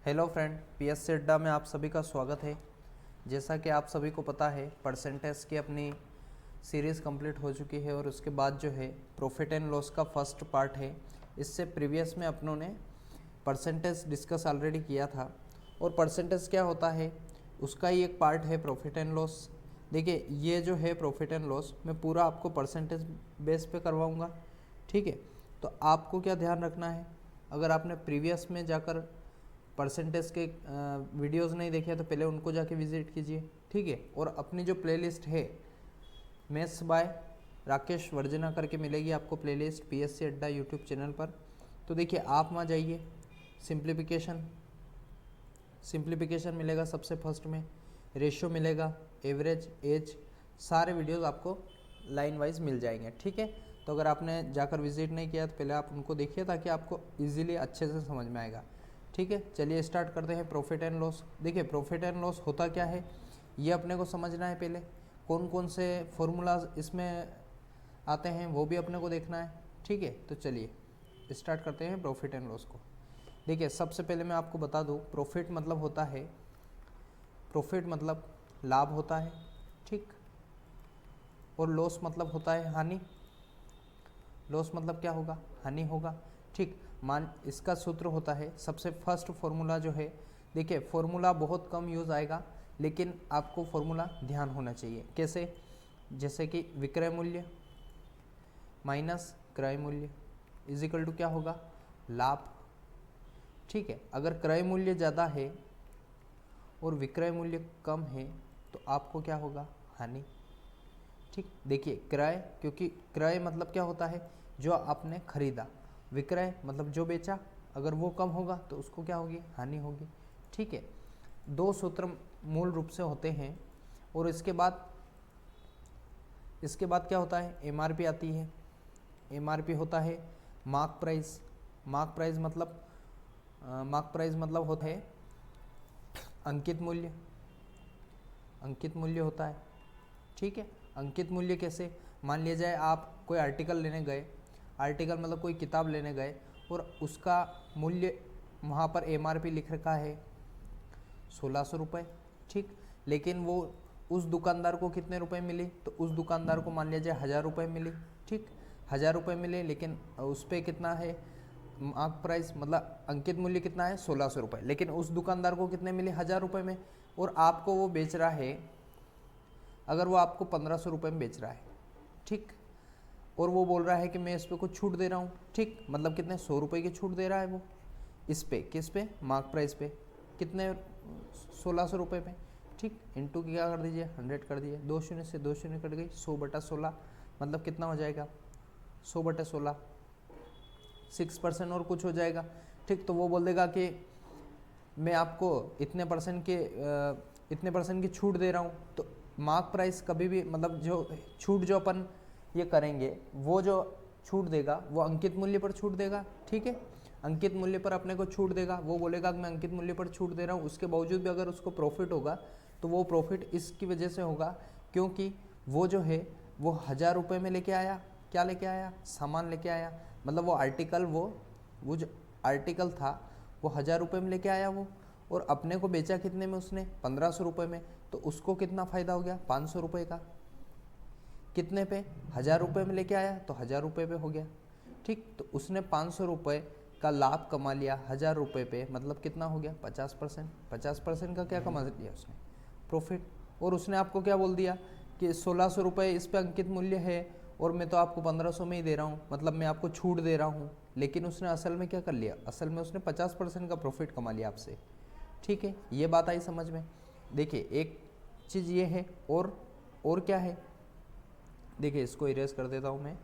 Hello friend, PSC अड्डा में आप सभी का स्वागत है। जैसा कि आप सभी को पता है, परसेंटेज की अपनी सीरीज़ कंप्लीट हो चुकी है और उसके बाद जो है प्रॉफिट एंड लॉस का फर्स्ट पार्ट है। इससे प्रीवियस में अपनों ने परसेंटेज डिस्कस ऑलरेडी किया था और परसेंटेज क्या होता है उसका ही एक पार्ट है प्रॉफिट एंड लॉस। देखिए, ये जो है प्रॉफिट एंड लॉस मैं पूरा आपको परसेंटेज बेस पे करवाऊँगा, ठीक है। तो आपको क्या ध्यान रखना है, अगर आपने प्रीवियस में जाकर परसेंटेज के वीडियोस नहीं देखे तो पहले उनको जाके विजिट कीजिए, ठीक है। और अपनी जो प्लेलिस्ट है मैथ्स बाय राकेश वर्जना करके मिलेगी आपको प्लेलिस्ट पीएससी अड्डा यूट्यूब चैनल पर। तो देखिए, आप वहाँ जाइए, सिंप्लीफिकेशन मिलेगा सबसे फर्स्ट में, रेशियो मिलेगा, एवरेज, एज, सारे वीडियोस आपको लाइन वाइज मिल जाएंगे, ठीक है। तो अगर आपने जाकर विजिट नहीं किया तो पहले आप उनको देखिए ताकि आपको इजीली अच्छे से समझ में आएगा, ठीक है। चलिए स्टार्ट करते हैं प्रॉफिट एंड लॉस। देखिए, प्रॉफिट एंड लॉस होता क्या है ये अपने को समझना है। पहले कौन कौन से फॉर्मूलाज इसमें आते हैं वो भी अपने को देखना है, ठीक है। तो चलिए स्टार्ट करते हैं प्रॉफिट एंड लॉस को। देखिए, सबसे पहले मैं आपको बता दूं, प्रॉफिट मतलब होता है, प्रॉफिट मतलब लाभ होता है, ठीक। और लॉस मतलब होता है हानि। लॉस मतलब क्या होगा, हानि होगा, ठीक। मान इसका सूत्र होता है, सबसे फर्स्ट फॉर्मूला जो है, देखिए फॉर्मूला बहुत कम यूज़ आएगा लेकिन आपको फॉर्मूला ध्यान होना चाहिए। कैसे, जैसे कि विक्रय मूल्य माइनस क्रय मूल्य इज इक्वल टू क्या होगा, लाभ, ठीक है। अगर क्रय मूल्य ज़्यादा है और विक्रय मूल्य कम है तो आपको क्या होगा, हानि, ठीक। देखिए, क्रय, क्योंकि क्रय मतलब क्या होता है, जो आपने खरीदा, विक्रय मतलब जो बेचा, अगर वो कम होगा तो उसको क्या होगी, हानि होगी, ठीक है। दो सूत्र मूल रूप से होते हैं। और इसके बाद क्या होता है, एमआरपी आती है। एमआरपी होता है मार्क प्राइस। मार्क प्राइस मतलब होता है अंकित मूल्य। अंकित मूल्य होता है, ठीक है। अंकित मूल्य कैसे, मान लिया जाए आप कोई आर्टिकल लेने गए, आर्टिकल मतलब कोई किताब लेने गए और उसका मूल्य वहाँ पर एमआरपी लिख रखा है 1600 रुपये, ठीक। लेकिन वो उस दुकानदार को कितने रुपए मिली, तो उस दुकानदार को मान लिया जाए 1000 रुपये मिली, ठीक। 1000 रुपये मिले, लेकिन उस पर कितना है मार्क प्राइस, मतलब अंकित मूल्य कितना है 1600 रुपये, लेकिन उस दुकानदार को कितने मिले 1000 रुपये में। और आपको वो बेच रहा है, अगर वो आपको 1500 रुपये में बेच रहा है, ठीक। और वो बोल रहा है कि मैं इस पर कुछ छूट दे रहा हूँ, ठीक। मतलब कितने, 100 रुपये की छूट दे रहा है वो इस पे, किस पे, मार्क प्राइस पे, कितने, 1600 रुपये पे, ठीक। इंटू क्या कर दीजिए, 100 कर दीजिए, 2 शून्य से 2 शून्य कट गई, 100/16 मतलब कितना हो जाएगा, 100/16, 6% और कुछ हो जाएगा, ठीक। तो वो बोल देगा कि मैं आपको इतने परसेंट की छूट दे रहा हूँ। तो मार्क प्राइस कभी भी, मतलब जो छूट जो अपन ये करेंगे, वो जो छूट देगा वो अंकित मूल्य पर छूट देगा, ठीक है। अंकित मूल्य पर अपने को छूट देगा, वो बोलेगा कि मैं अंकित मूल्य पर छूट दे रहा हूँ, उसके बावजूद भी अगर उसको प्रॉफिट होगा तो वो प्रॉफिट इसकी वजह से होगा क्योंकि वो जो है वो 1000 रुपये में लेके आया, क्या लेके आया, सामान लेके आया। मतलब वो आर्टिकल, वो जो आर्टिकल था वो 1000 रुपये में लेके आया वो, और अपने को बेचा कितने में उसने, 1500 रुपये में। तो उसको कितना फ़ायदा हो गया, 500 रुपये का। कितने पे, 1000 रुपये में लेके आया तो 1000 रुपये पे हो गया, ठीक। तो उसने 500 रुपये का लाभ कमा लिया 1000 रुपये पे, मतलब कितना हो गया, 50%। 50% का क्या कमा लिया उसने, प्रॉफिट। और उसने आपको क्या बोल दिया कि 1600 रुपये इस पे अंकित मूल्य है और मैं तो आपको 1500 में ही दे रहा हूँ, मतलब मैं आपको छूट दे रहा हूँ। लेकिन उसने असल में क्या कर लिया, असल में उसने 50% का प्रॉफिट कमा लिया आपसे, ठीक है। ये बात आई समझ में। देखिए, एक चीज़ ये है, और क्या है, देखिए इसको इरेज कर देता हूँ मैं,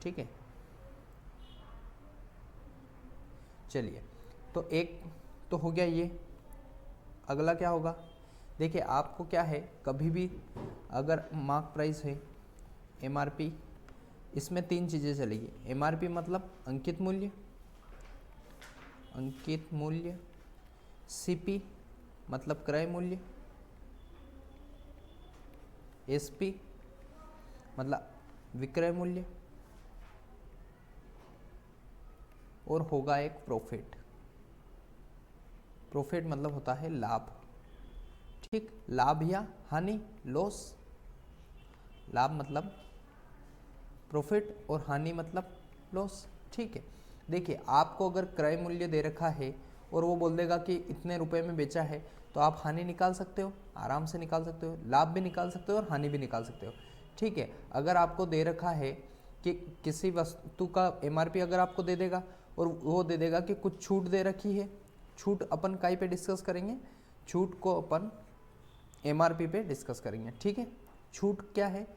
ठीक है। चलिए, तो एक तो हो गया ये। अगला क्या होगा, देखिए आपको क्या है, कभी भी अगर मार्क प्राइस है, एमआरपी, इसमें 3 चीज़ें चलेगी। एमआरपी मतलब अंकित मूल्य, अंकित मूल्य, सीपी मतलब क्रय मूल्य, एसपी मतलब विक्रय मूल्य, और होगा एक प्रॉफिट, प्रॉफिट मतलब होता है लाभ, ठीक, लाभ या हानि, लॉस। लाभ मतलब प्रॉफिट और हानि मतलब लॉस, ठीक है। देखिए आपको अगर क्रय मूल्य दे रखा है और वो बोल देगा कि इतने रुपए में बेचा है, तो आप हानि निकाल सकते हो, आराम से निकाल सकते हो, लाभ भी निकाल सकते हो और हानि भी निकाल सकते हो, ठीक है। अगर आपको दे रखा है कि किसी वस्तु का एमआरपी अगर आपको दे देगा और वो दे देगा कि कुछ छूट दे रखी है, छूट अपन काई पे डिस्कस करेंगे, छूट को अपन एमआरपी पे डिस्कस करेंगे, ठीक है। छूट क्या है,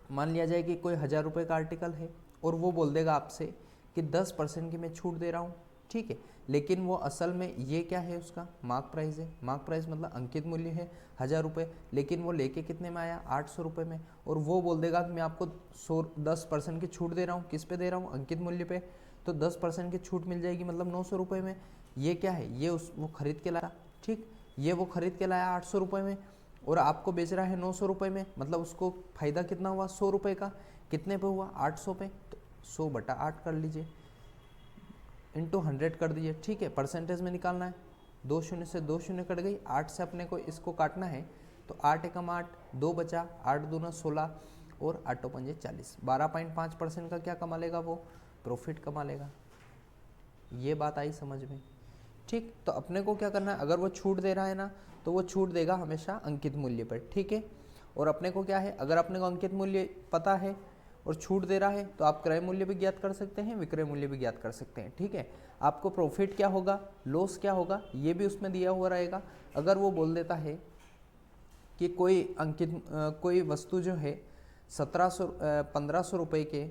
मान लिया जाए कि कोई 1000 रुपये का आर्टिकल है और वो बोल देगा आपसे कि 10% की मैं छूट दे रहा हूँ, ठीक है। लेकिन वो असल में ये क्या है, उसका मार्क प्राइस है। मार्क प्राइस मतलब अंकित मूल्य है 1000 रुपये, लेकिन वो लेके कितने में आया, 800 रुपये में, और वो बोल देगा कि मैं आपको 10% की छूट दे रहा हूँ। किस पे दे रहा हूँ, अंकित मूल्य पे, तो 10% की छूट मिल जाएगी, मतलब 900 रुपये में। ये क्या है, ये वो खरीद के लाया, ठीक, ये वो खरीद के लाया 800 रुपये में और आपको बेच रहा है 900 रुपये में, मतलब उसको फायदा कितना हुआ, 100 रुपये का। कितने पे हुआ, 800 पे, तो 100/8 कर लीजिए, इंटू 100 कर दीजिए, ठीक है। परसेंटेज में निकालना है, 2 शून्य से 2 शून्य कट गई, 8 से अपने को इसको काटना है, तो 8 एकम 8, 2 बचा, 8 दूना 16 और 8 पंजे 40, 12.5% का क्या कमा लेगा वो, प्रॉफिट कमा लेगा। ये बात आई समझ में, ठीक। तो अपने को क्या करना है, अगर वो छूट दे रहा है ना, तो वो छूट देगा हमेशा अंकित मूल्य पर, ठीक है। और अपने को क्या है, अगर अपने को अंकित मूल्य पता है और छूट दे रहा है, तो आप क्रय मूल्य भी ज्ञात कर सकते हैं, विक्रय मूल्य भी ज्ञात कर सकते हैं, ठीक है। आपको प्रॉफिट क्या होगा, लॉस क्या होगा, ये भी उसमें दिया हुआ रहेगा। अगर वो बोल देता है कि कोई वस्तु जो है 1500 रुपये के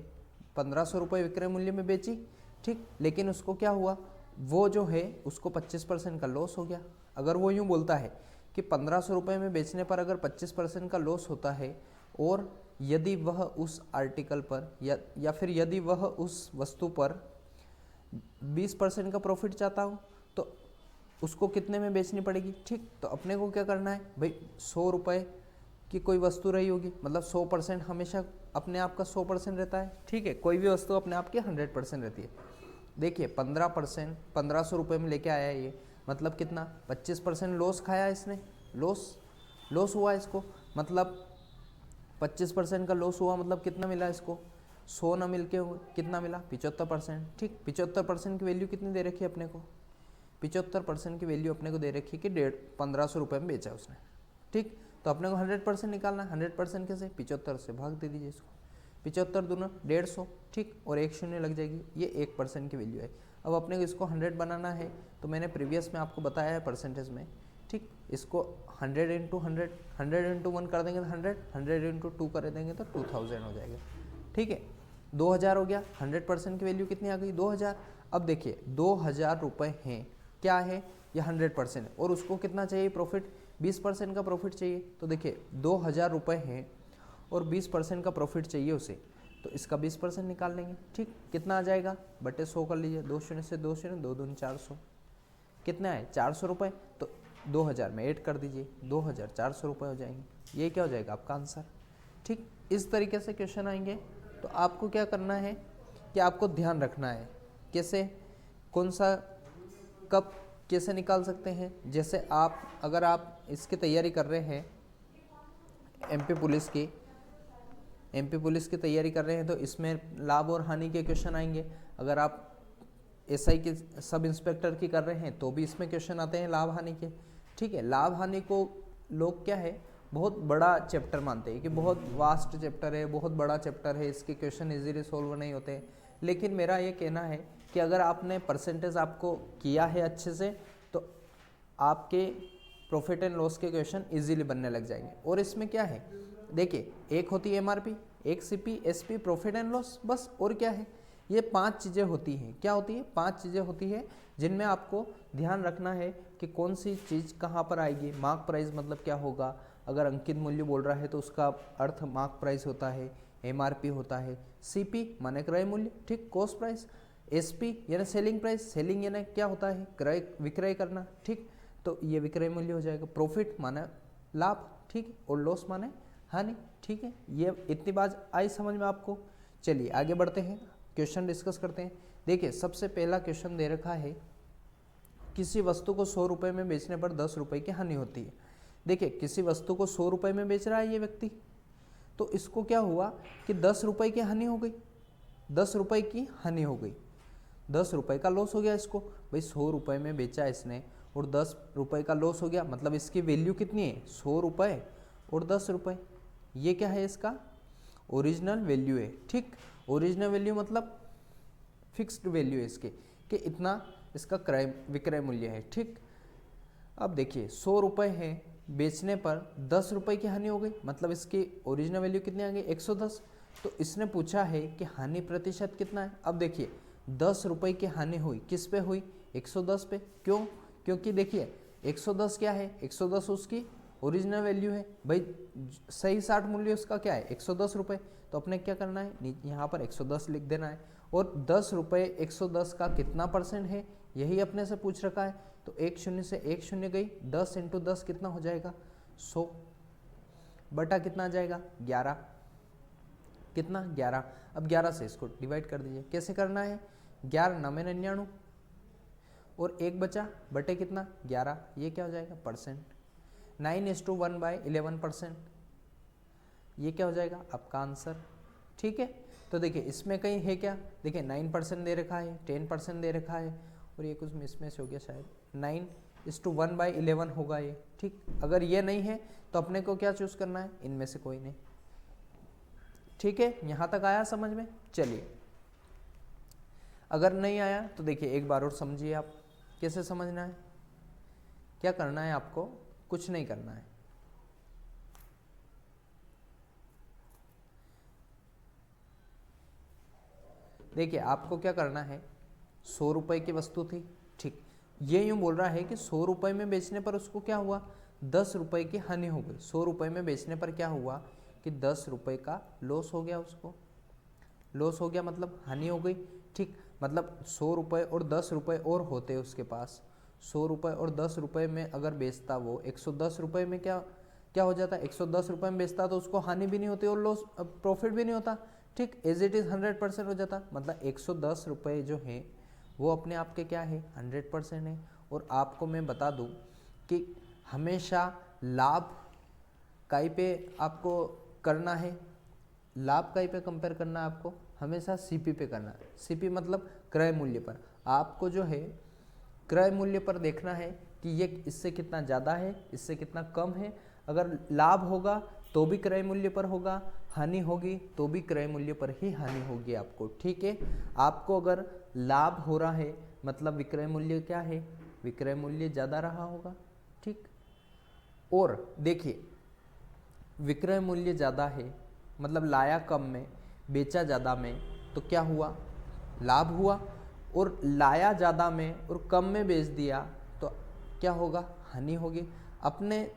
1500 रुपये विक्रय मूल्य में बेची, ठीक, लेकिन उसको क्या हुआ, वो जो है उसको 25% का लॉस हो गया। अगर वो यूँ बोलता है कि 1500 रुपये में बेचने पर अगर 25% का लॉस होता है, और यदि वह उस आर्टिकल पर या फिर यदि वह उस वस्तु पर 20% का प्रॉफिट चाहता हूँ, तो उसको कितने में बेचनी पड़ेगी, ठीक। तो अपने को क्या करना है भाई, 100 रुपये की कोई वस्तु रही होगी, मतलब 100% हमेशा अपने आप का 100% रहता है, ठीक है। कोई भी वस्तु अपने आप की 100% रहती है। देखिए 15% 1500 रुपये में लेके आया है ये, मतलब कितना, 25% लॉस खाया इसने, लॉस हुआ इसको, मतलब 25% का लॉस हुआ, मतलब कितना मिला इसको, 100 ना मिल के कितना मिला, 75%, ठीक। 75% की वैल्यू कितनी दे रखी है अपने को, 75% की वैल्यू अपने को दे रखी है कि 1500 रुपये में बेचा उसने, ठीक। तो अपने को 100% निकालना है, 100% कैसे, 75 से भाग दे दीजिए इसको, 75 दूना 150, ठीक, और 1 शून्य लग जाएगी, ये 1% की वैल्यू है। अब अपने को इसको 100 बनाना है, तो मैंने प्रीवियस में आपको बताया है परसेंटेज में, ठीक। इसको 100 इंटू 100, 100 इंटू 1 कर देंगे तो 100, 100 इंटू 2 कर देंगे तो 2000 हो जाएगा, ठीक है। 2000 हो गया, 100% की वैल्यू कितनी आ गई, 2000। अब देखिए 2000 रुपये हैं, क्या है, ये 100% है, और उसको कितना चाहिए प्रॉफिट, 20% का प्रॉफिट चाहिए। तो देखिए 2000 रुपये हैं और 20% का प्रॉफिट चाहिए उसे, तो इसका 20% निकाल लेंगे, ठीक। कितना आ जाएगा, बटे 100 कर लीजिए, 2 शून्य से 2 शून्य, 2 दूनी 400, कितना है 400 रुपये, तो 2000 में ऐड कर दीजिए, 2400 रुपये हो जाएंगे। ये क्या हो जाएगा आपका आंसर, ठीक। इस तरीके से क्वेश्चन आएंगे। तो आपको क्या करना है कि आपको ध्यान रखना है, कैसे, कौन सा, कब, कैसे निकाल सकते हैं। जैसे अगर आप इसकी तैयारी कर रहे हैं, एमपी पुलिस की तैयारी कर रहे हैं, तो इसमें लाभ और हानि के क्वेश्चन आएंगे। अगर आप एसआई के सब इंस्पेक्टर की कर रहे हैं, तो भी इसमें क्वेश्चन आते हैं लाभ हानि के, ठीक है। लाभ हानि को लोग क्या है, बहुत बड़ा चैप्टर मानते हैं कि बहुत वास्ट चैप्टर है, बहुत बड़ा चैप्टर है, इसके क्वेश्चन इजीली सॉल्व नहीं होते। लेकिन मेरा ये कहना है कि अगर आपने परसेंटेज आपको किया है अच्छे से, तो आपके प्रॉफिट एंड लॉस के क्वेश्चन इजीली बनने लग जाएंगे। और इसमें क्या है, देखिए एक होती है एमआरपी, एक CP, SP, profit and loss, बस। और क्या है, ये 5 चीज़ें होती हैं। क्या होती है, 5 चीज़ें होती है जिनमें आपको ध्यान रखना है कि कौन सी चीज़ कहाँ पर आएगी। मार्क प्राइस मतलब क्या होगा, अगर अंकित मूल्य बोल रहा है तो उसका अर्थ मार्क प्राइस होता है, एमआरपी होता है, सीपी माने क्रय मूल्य, ठीक, कॉस्ट प्राइस, एसपी यानी सेलिंग प्राइस, सेलिंग यानी क्या होता है, क्रय विक्रय करना, ठीक, तो ये विक्रय मूल्य हो जाएगा। प्रॉफिट माना लाभ, ठीक, और लॉस माने हानि, ठीक है। ये इतनी बात आई समझ में आपको। चलिए आगे बढ़ते हैं, क्वेश्चन डिस्कस करते हैं। देखिए सबसे पहला क्वेश्चन दे रखा है किसी वस्तु को 100 रुपये में बेचने पर 10 रुपये की हानि होती है। देखिए किसी वस्तु को 100 रुपये में बेच रहा है ये व्यक्ति, तो इसको क्या हुआ कि 10 रुपये की हानि हो गई, 10 रुपये की हानि हो गई, 10 रुपये का लॉस हो गया इसको। भाई 100 रुपये में बेचा इसने और 10 रुपये का लॉस हो गया, मतलब इसकी वैल्यू कितनी है, 100 रुपये और 10 रुपये। ये क्या है, इसका ओरिजिनल वैल्यू है। ठीक, ओरिजिनल वैल्यू मतलब फिक्स्ड वैल्यू है इसके, कि इतना इसका क्रय विक्रय मूल्य है। ठीक, अब देखिए 100 रुपये है, बेचने पर 10 रुपये की हानि हो गई, मतलब इसकी ओरिजिनल वैल्यू कितनी आ गई, 110। तो इसने पूछा है कि हानि प्रतिशत कितना है। अब देखिए 10 रुपये की हानि हुई, किस पे हुई, 110 पे। क्यों, क्योंकि देखिए 110 क्या है, 110 उसकी ओरिजिनल वैल्यू है। भाई सही 60 मूल्य उसका क्या है, 110 रुपये। तो अपने क्या करना है, यहाँ पर 110 लिख देना है। और 10 रुपये 110 का कितना परसेंट है, यही अपने से पूछ रखा है। तो एक शून्य से एक शून्य गई, 10 × 10 कितना हो जाएगा, 100 बटा कितना आ जाएगा, 11। कितना, 11। अब 11 से इसको डिवाइड कर दीजिए। कैसे करना है, 11 9 में 99 और 1 बचा, बटे कितना, 11। ये क्या हो जाएगा, परसेंट। 9:1/11%, ये क्या हो जाएगा आपका आंसर। ठीक है, तो देखिए इसमें कहीं है क्या, देखिए 9% दे रखा है, 10% दे रखा है, और ये कुछ मिसमैच हो गया शायद, 9:1/11 होगा ये। ठीक, अगर ये नहीं है तो अपने को क्या चूज करना है, इनमें से कोई नहीं। ठीक है, यहाँ तक आया समझ में। चलिए अगर नहीं आया तो देखिए एक बार और समझिए आप, कैसे समझना है। क्या करना है आपको, कुछ नहीं करना है। देखिए आपको क्या करना है, 100 रुपये की वस्तु थी। ठीक, ये यूं बोल रहा है कि 100 रुपये में बेचने पर उसको क्या हुआ, 10 रुपये की हानि हो गई। 100 रुपये में बेचने पर क्या हुआ कि 10 रुपये का लॉस हो गया, उसको लॉस हो गया मतलब हानि हो गई। ठीक, मतलब 100 रुपये और 10 रुपये और होते उसके पास, 100 रुपये और 10 रुपये में अगर बेचता वो 110 रुपये में क्या क्या हो जाता है, 110 रुपये में बेचता तो उसको हानि भी नहीं होती और लॉस प्रॉफिट भी नहीं होता। ठीक, एज इट इज़ 100% हो जाता, मतलब 110 रुपये जो है वो अपने आप के क्या है, 100% है। और आपको मैं बता दूं कि हमेशा लाभ काई पे आपको करना है, लाभ काई पे कंपेयर करना है आपको, हमेशा सीपी पे करना है। सीपी मतलब क्रय मूल्य पर। आपको जो है क्रय मूल्य पर देखना है कि ये इससे कितना ज़्यादा है, इससे कितना कम है। अगर लाभ होगा तो भी क्रय मूल्य पर होगा, हानि होगी तो भी क्रय मूल्य पर ही हानि होगी आपको। ठीक है, आपको अगर लाभ हो रहा है मतलब विक्रय मूल्य क्या है, विक्रय मूल्य ज़्यादा रहा होगा। ठीक, और देखिए विक्रय मूल्य ज़्यादा है मतलब लाया कम में बेचा ज़्यादा में, तो क्या हुआ, लाभ हुआ। और लाया ज़्यादा में और कम में बेच दिया तो क्या होगा, हानि होगी। अपने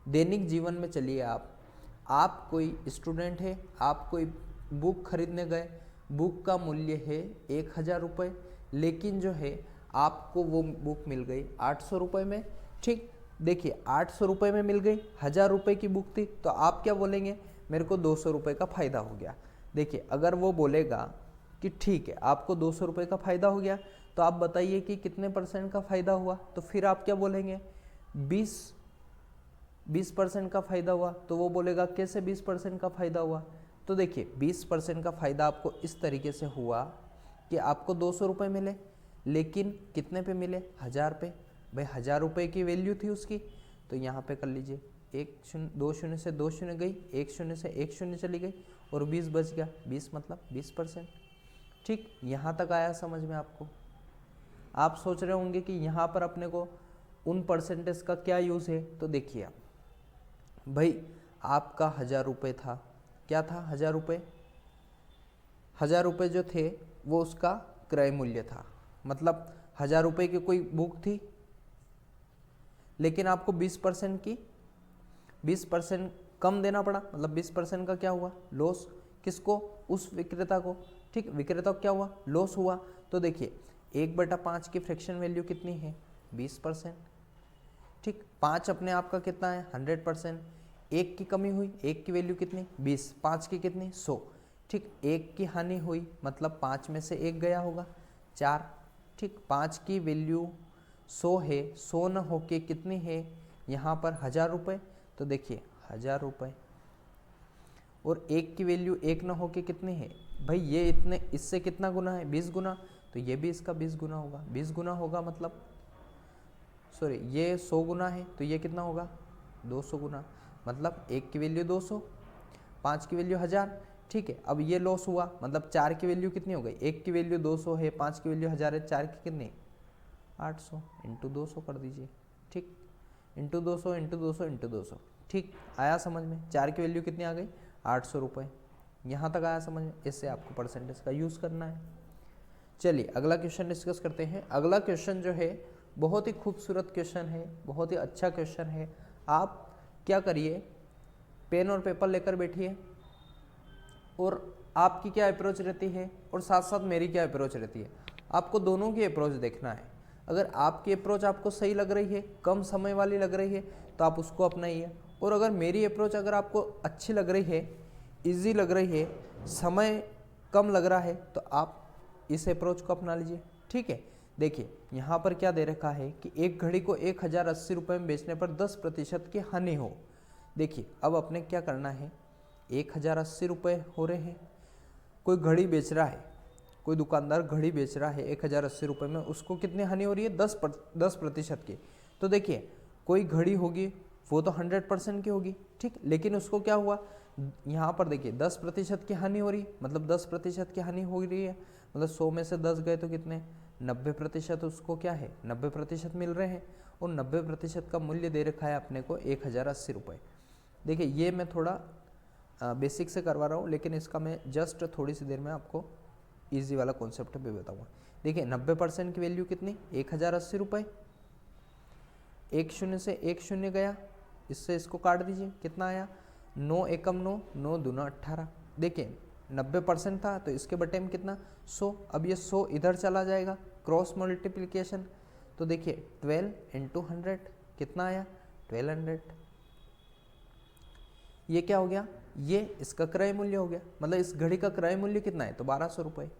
दैनिक जीवन में चलिए आप कोई स्टूडेंट है, आप कोई बुक खरीदने गए, बुक का मूल्य है 1000 रुपये, लेकिन जो है आपको वो बुक मिल गई 800 रुपये में। ठीक, देखिए 800 रुपये में मिल गई, 1000 रुपये की बुक थी, तो आप क्या बोलेंगे, मेरे को 200 रुपये का फ़ायदा हो गया। देखिए अगर वो बोलेगा कि ठीक है आपको 200 रुपये का फ़ायदा हो गया, तो आप बताइए कि कितने % का फ़ायदा हुआ, तो फिर आप क्या बोलेंगे, 20% का फ़ायदा हुआ। तो वो बोलेगा कैसे 20% का फ़ायदा हुआ, तो देखिए 20% का फ़ायदा आपको इस तरीके से हुआ कि आपको 200 रुपये मिले, लेकिन कितने पे मिले, 1000 पे। भाई 1000 रुपये की वैल्यू थी उसकी, तो यहाँ पे कर लीजिए 2 शून्य से 2 शून्य गई, 1 शून्य से 1 शून्य चली गई और 20 बच गया, 20 मतलब 20%। ठीक, यहाँ तक आया समझ में आपको। आप सोच रहे होंगे कि यहाँ पर अपने को उन परसेंटेज का क्या यूज़ है, तो देखिए आप, भाई आपका 1000 रुपये था, क्या था 1000 रुपये, 1000 रुपये जो थे वो उसका क्रय मूल्य था, मतलब 1000 रुपये की कोई बुक थी, लेकिन आपको 20% कम देना पड़ा, मतलब 20% का क्या हुआ, लॉस। किसको, उस विक्रेता को। ठीक, विक्रेता को क्या हुआ, लॉस हुआ। तो देखिए 1/5 की फ्रैक्शन वैल्यू कितनी है, 20%। ठीक, 5 अपने आप का कितना है, 100%। 1 की कमी हुई, 1 की वैल्यू कितनी, 20, 5 की कितनी, 100। ठीक, 1 की हानि हुई मतलब 5 में से 1 गया होगा, 4। ठीक, 5 की वैल्यू 100 है, 100 न होके कितनी है यहाँ पर 1000 रुपये, तो देखिए 1000 रुपये, और 1 की वैल्यू 1 न होके कितनी है भाई, ये इतने इससे कितना गुना है 20 गुना, तो ये भी इसका 20 गुना होगा। 20 गुना होगा मतलब सॉरी ये 100 गुना है, तो ये कितना होगा 200 गुना, मतलब 1 की वैल्यू 200, 5 की वैल्यू 1000। ठीक है, अब ये लॉस हुआ, मतलब 4 की वैल्यू कितनी हो गई, 1 की वैल्यू 200 है, 5 की वैल्यू 1000 है, 4 की कितनी 800, इंटू 200 कर दीजिए। ठीक, इंटू 200 इंटू 200 इंटू 200। ठीक आया समझ में, 4 की वैल्यू कितनी आ गई 800 रुपये। यहाँ तक आया समझ में, इससे आपको परसेंटेज का यूज़ करना है। चलिए अगला क्वेश्चन डिस्कस करते हैं। अगला क्वेश्चन जो है बहुत ही खूबसूरत क्वेश्चन है, बहुत ही अच्छा क्वेश्चन है। आप क्या करिए, पेन और पेपर लेकर बैठिए, और आपकी क्या अप्रोच रहती है और साथ साथ मेरी क्या अप्रोच रहती है, आपको दोनों की अप्रोच देखना है। अगर आपकी अप्रोच आपको सही लग रही है, कम समय वाली लग रही है, तो आप उसको अपनाइए, और अगर मेरी अप्रोच अगर आपको अच्छी लग रही है, इजी लग रही है, समय कम लग रहा है, तो आप इस अप्रोच को अपना लीजिए। ठीक है, देखिए यहाँ पर क्या दे रखा है कि एक घड़ी को 1080 रुपये में बेचने पर 10% की हानि हो। देखिए अब अपने क्या करना है, 1080 रुपये हो रहे हैं, कोई घड़ी बेच रहा है, कोई दुकानदार घड़ी बेच रहा है 1080 रुपये में, उसको कितनी हानि हो रही है 10% की। तो देखिए कोई घड़ी होगी वो तो 100% की होगी, ठीक, लेकिन उसको क्या हुआ, यहाँ पर देखिए 10% की हानि हो रही है, मतलब 10% की हानि हो रही है, मतलब 100 में से 10 गए तो कितने 90% उसको क्या है 90% मिल रहे हैं, और 90% का मूल्य दे रखा है अपने को 1080 रुपये। देखिए ये मैं थोड़ा बेसिक से करवा रहा हूँ, लेकिन इसका मैं जस्ट थोड़ी सी देर में आपको इजी वाला कॉन्सेप्ट भी बताऊँगा। देखिए 90% की वैल्यू कितनी 1080 रुपये, 1 शून्य से 1 शून्य गया, इससे इसको काट दीजिए, कितना आया 9 एकम 9, 9 दूना 18। देखिए 90% था तो इसके बटे में कितना 100, अब ये 100 इधर चला जाएगा, क्रॉस मल्टीप्लिकेशन, तो देखिए 12 इंटू 100 कितना आया 1200। ये क्या हो गया, ये इसका क्रय मूल्य हो गया, मतलब इस घड़ी का क्रय मूल्य कितना है तो 1200 रुपये।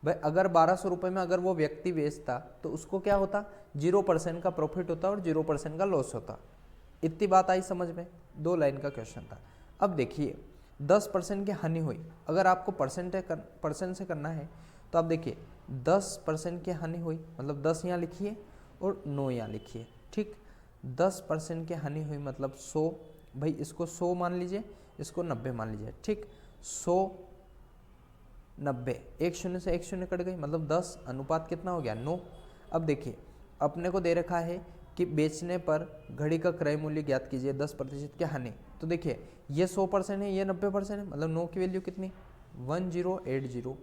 भाई अगर 1200 रुपये में अगर वो व्यक्ति बेचता तो उसको क्या होता 0% का प्रॉफिट होता और 0% का लॉस होता। इतनी बात आई समझ में, 2 लाइन का क्वेश्चन था। अब देखिए 10% की हानि हुई, अगर आपको परसेंट से करना है तो आप देखिए 10% की हानि हुई, मतलब 10 यहाँ लिखिए और 9 यहाँ लिखिए। ठीक, 10% की हानि हुई मतलब 100, भाई इसको 100 मान लीजिए, इसको 90 मान लीजिए। ठीक, 100 90, 1 शून्य से 1 शून्य कट गई, मतलब 10 अनुपात कितना हो गया 9। अब देखिए अपने को दे रखा है कि बेचने पर घड़ी का क्रय मूल्य ज्ञात कीजिए 10% की हानि। तो देखिए ये 100% है, ये 90% है, मतलब 9 की वैल्यू कितनी 1080।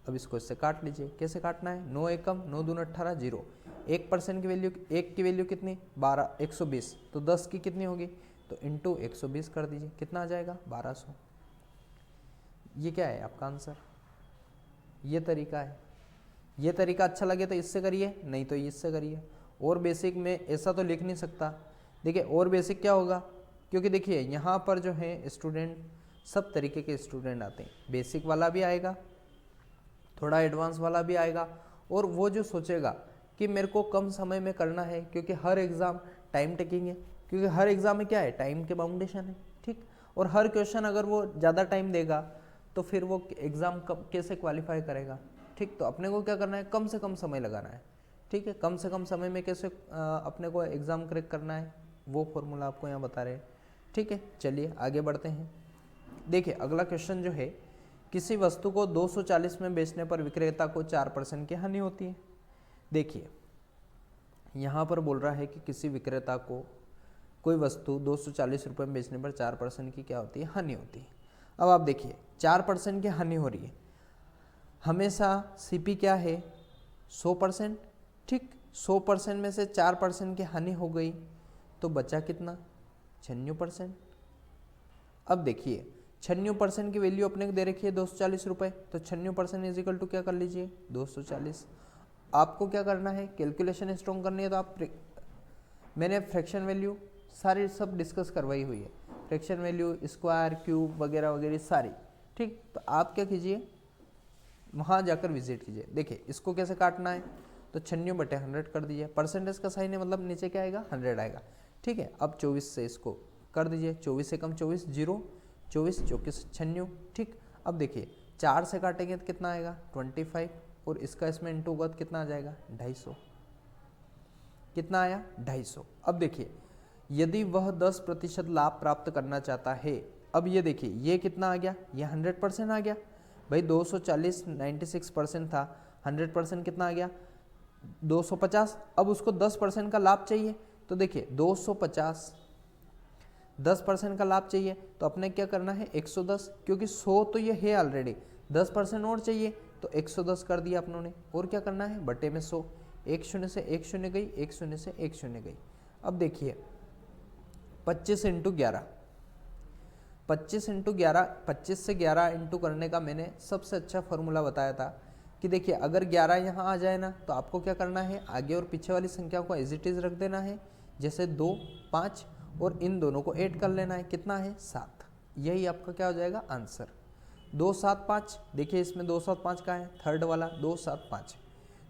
अब इसको इससे काट लीजिए, कैसे काटना है 9 एकम 9 दूना 18 0, 1% की वैल्यू 1 की वैल्यू कितनी 12 120, तो 10 की कितनी होगी तो इंटू 120 कर दीजिए, कितना आ जाएगा 1200। ये क्या है आपका आंसर, ये तरीका है। ये तरीका अच्छा लगे तो इससे करिए, नहीं तो इससे करिए। और बेसिक में ऐसा तो लिख नहीं सकता। देखिए और बेसिक क्या होगा, क्योंकि देखिए यहाँ पर जो है स्टूडेंट सब तरीके के स्टूडेंट आते हैं, बेसिक वाला भी आएगा, थोड़ा एडवांस वाला भी आएगा, और वो जो सोचेगा कि मेरे को कम समय में करना है, क्योंकि हर एग्ज़ाम टाइम टेकिंग है, क्योंकि हर एग्ज़ाम में क्या है टाइम के बाउंडेशन है। ठीक, और हर क्वेश्चन अगर वो ज़्यादा टाइम देगा तो फिर वो एग्ज़ाम कब कैसे क्वालिफाई करेगा। ठीक, तो अपने को क्या करना है कम से कम समय लगाना है। ठीक है, कम से कम समय में कैसे अपने को एग्ज़ाम क्रैक करना है वो फॉर्मूला आपको यहाँ बता रहे हैं। ठीक है, चलिए आगे बढ़ते हैं। देखिए अगला क्वेश्चन जो है, किसी वस्तु को 240 में बेचने पर विक्रेता को 4% की हानि होती है। देखिए यहाँ पर बोल रहा है कि किसी विक्रेता को कोई वस्तु 240 रुपये में बेचने पर 4% की क्या होती है हानि होती है। अब आप देखिए 4% की हानि हो रही है, हमेशा सीपी क्या है 100%। ठीक, 100% में से 4% की हानि हो गई तो बचा कितना 96%। अब देखिए 96% की वैल्यू अपने को दे रखी है 240 रुपये, तो 96% इज इक्वल टू क्या कर लीजिए 240। आपको क्या करना है कैलकुलेशन स्ट्रॉन्ग करनी है, तो आप मैंने फ्रैक्शन वैल्यू सारी सब डिस्कस करवाई हुई है, फ्रैक्शन वैल्यू स्क्वायर क्यूब वगैरह वगैरह सारी। ठीक, तो आप क्या कीजिए वहाँ जाकर विजिट कीजिए। देखिए इसको कैसे काटना है, तो 96/100 कर दीजिए। परसेंटेज का साइन है मतलब नीचे क्या आएगा 100 आएगा। ठीक है, अब 24 से इसको कर दीजिए, 24 से कम 24 0, 24 24 96। ठीक, अब देखिए 4 से काटेंगे तो कितना आएगा 25, और इसका इसमें इंटू होगा तो कितना आ जाएगा 250। कितना आया 250। अब देखिए यदि वह 10% लाभ प्राप्त करना चाहता है, अब ये देखिए ये कितना आ गया, ये 100% आ गया भाई। 240 96% था, 100% कितना आ गया 250। अब उसको 10% का लाभ चाहिए, तो देखिए 250 10% का लाभ चाहिए तो अपने क्या करना है 110, क्योंकि 100 तो ये है ऑलरेडी, 10% और चाहिए तो 110 कर दिया अपनों ने। और क्या करना है बटे में 100, एक शून्य से एक शून्य गई, एक शून्य से एक शून्य गई। अब देखिए 25 इंटू 11, 25 इंटू 11, 25 से 11 इंटू करने का मैंने सबसे अच्छा फॉर्मूला बताया था कि देखिए अगर 11 यहाँ आ जाए ना तो आपको क्या करना है, आगे और पीछे वाली संख्या को एज इट इज रख देना है, जैसे 2 5, और इन दोनों को ऐड कर लेना है। कितना है 7। यही आपका क्या हो जाएगा आंसर 2 7 5। देखिए इसमें 2 7 5 का है, थर्ड वाला 2 7 5,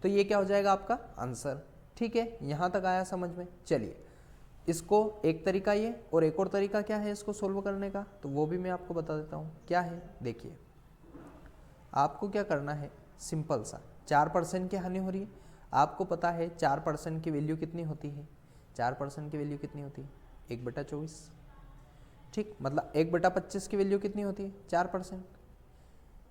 तो ये क्या हो जाएगा आपका आंसर। ठीक है, यहाँ तक आया समझ में। चलिए इसको एक तरीका ये, और एक और तरीका क्या है इसको सोल्व करने का, तो वो भी मैं आपको बता देता हूँ क्या है। देखिए आपको क्या करना है, सिंपल सा 4% की हानि हो रही है। आपको पता है 4% की वैल्यू कितनी होती है, 4% की वैल्यू कितनी होती है 1/24। ठीक, मतलब 1/25 की वैल्यू कितनी होती है 4%,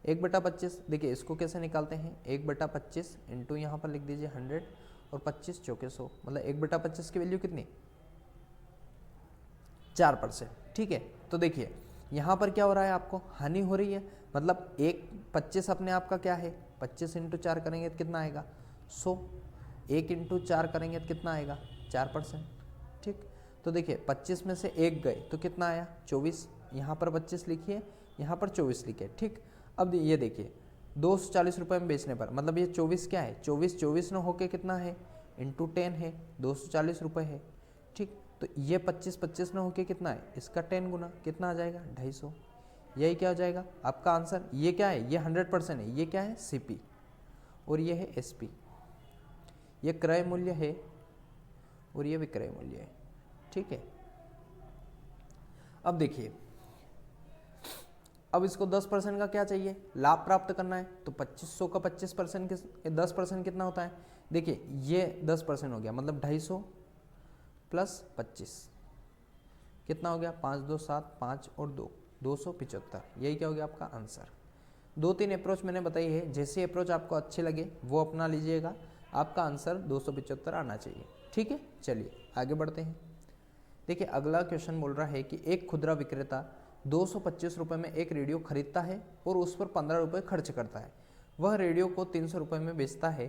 1/25। देखिए इसको कैसे निकालते हैं, 1/25 इंटू यहाँ पर लिख दीजिए 100, और 25 चौके 100, मतलब 1/25 की वैल्यू कितनी 4%। ठीक है, तो देखिए यहाँ पर क्या हो रहा है, आपको हानि हो रही है, मतलब 25 अपने आप का क्या है, 25 इंटू 4 करेंगे तो कितना आएगा 100, 1 इंटू 4 करेंगे तो कितना आएगा 4%। ठीक, तो देखिए 25 में से 1 गए तो कितना आया 24, यहाँ पर 25 लिखिए, यहाँ पर 24 लिखिए। ठीक, अब ये देखिए 240 रुपये में बेचने पर, मतलब ये 24 क्या है, 24 न होके कितना है इंटू 10 है, 240 रुपये है। ठीक, तो ये 25 न होके कितना है, इसका 10 गुना कितना आ जाएगा 250। यही क्या हो जाएगा आपका आंसर। ये क्या है, ये 100% है, ये क्या है सीपी, और ये है एसपी। ये क्रय मूल्य है और ये विक्रय मूल्य है। ठीक है, अब देखिए अब इसको 10% का क्या चाहिए, लाभ प्राप्त करना है, तो 2500 का 25% 10% कितना होता है। देखिए ये 10% हो गया, मतलब 250 प्लस 25 कितना हो गया 5 2 7 5 और 2 275। यही क्या हो गया आपका आंसर। 2-3 अप्रोच मैंने बताई है, जैसी अप्रोच आपको अच्छे लगे वो अपना लीजिएगा, आपका आंसर 275 आना चाहिए। ठीक है, चलिए आगे बढ़ते हैं। देखिए अगला क्वेश्चन बोल रहा है कि एक खुदरा विक्रेता 225 रुपये में एक रेडियो खरीदता है और उस पर 15 रुपये खर्च करता है। वह रेडियो को 300 रुपये में बेचता है,